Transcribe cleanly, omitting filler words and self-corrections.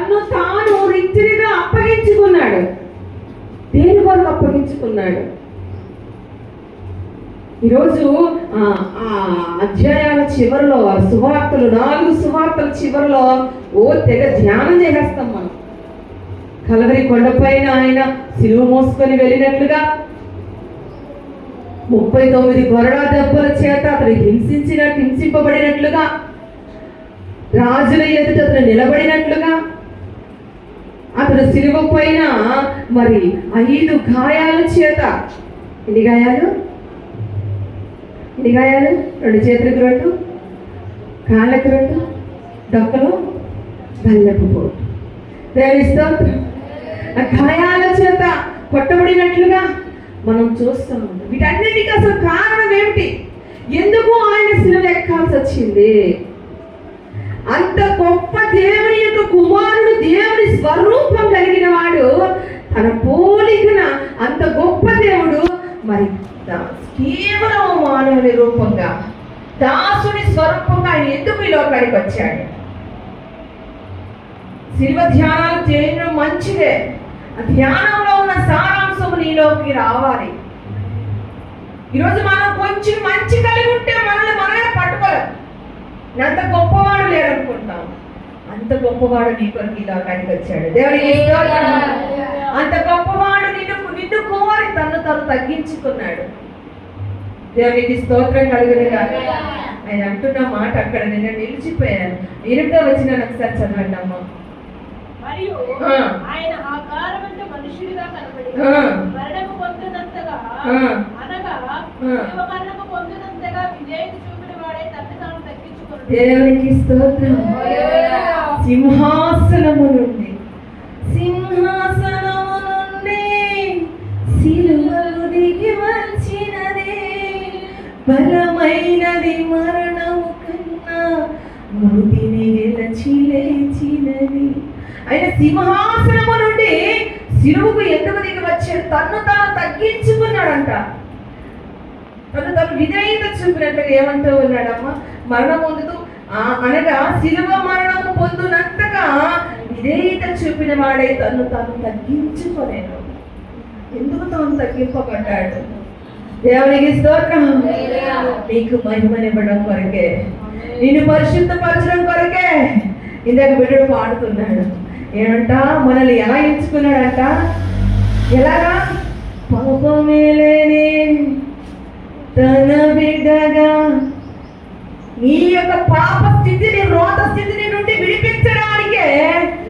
తన్ను తాను రిక్తిగా అప్పగించుకున్నాడు. దేని కొరకు అప్పగించుకున్నాడు? ఈరోజు అధ్యాయాల చివరిలో సువార్తలు 4 సువార్తల చివరిలో తెగ ధ్యానం చేసేస్తాం మనం. కలవరి కొండపైన ఆయన సిలువ మోసుకొని వెళ్ళినట్లుగా, 39 కొరడా దెబ్బల చేత అతను హింసింపబడినట్లుగా, రాజుల ఎదుట అతను నిలబడినట్లుగా, అతను సిలువ పైన మరి 5 గాయాల చేత, ఎన్ని గాయాలు? 2 చేతులకు 2, కాళ్ళకు 2, డొక్కలో గల్లపు పోటు. దేవుని స్తోత్రం. ఆ గాయాల చేత కొట్టబడినట్లుగా మనం చూస్తూ ఉంటాం. వీటన్నిటికీ అసలు కారణం ఏమిటి? ఎందుకు ఆయన సిలువ ఎక్కాల్సి వచ్చింది? అంత గొప్ప దేవుని యొక్క కుమారుడు, దేవుని స్వరూపం కలిగిన వాడు, తన పోలికన అంత గొప్ప దేవుడు మరి కేవలం మానవుని రూపంగా, దాసుని స్వరూపంగా ఆయన ఎందుకు ఈ లోకానికి వచ్చాడు? శిల్వ ధ్యానాలు చేయడం మంచిదే. ఆ ధ్యానంలో ఉన్న సారాంశం నీలోకి రావాలి. ఈరోజు మనం కొంచెం మంచి కలిగి ఉంటే మనల్ని మనమే పట్టుకోలేం. అంత గొప్పవాడు లేరనుకుంటాం. అంత గొప్పవాడు నీ కొరకు ఈ లోకానికి వచ్చాడు. దేవునికి అంత గొప్పవాడు నిన్ను కోరి తను తగ్గించుకున్నాడు. దేవునికి స్తోత్రం కలుగునుగా. ఆయన అంటున్న మాట అక్కడ నేను నిలిచిపోయాను. 8వ వచనాన్ని ఒకసారి చదవండి అమ్మా. మరియు ఆయన ఆకారమంత మనుషుడిగా కనబడి మరణము పొందినంతగా, అనగా మరణము పొందినంతగా విజయం చూపిన వాడే తనను తాను తగ్గించుకున్నాడు. దేవునికి స్తోత్రం. సింహాసనము నుండి సిలువకు దిగి వచ్చినది బలమైనది, మరణము కన్నా మృతిని గెలిచి లేచినది. ఆయన సింహాసనము నుండి సిలువకు ఎందుకు దిగి వచ్చాడు? తన్ను తాను తగ్గించుకున్నాడంట. తను విధేయత చూపినట్లుగా ఏమంటూ ఉన్నాడమ్మా? మరణం పొందుతూ, అనగా సిలువ మరణము పొందునంతగా విధేయత చూపిన వాడే తను తగ్గించుకోలేను. ఎందుకు తాను తగ్గింపబడ్డాడు? దేవునికి స్తోత్రం. నీకు మహిమనివ్వడం కొరకే, నిన్ను పరిశుద్ధపరచడం కొరకే. ఇందాక బిడ్డడు పాడుతున్నాడు. ఏమంట? మనల్ని ఎలా ఎంచుకున్నాడంట? ఎలాగా? పాపమే లేని తన బిడ్డగా నీ యొక్క పాప స్థితిని, రోత స్థితిని నుండి విడిపించడానికే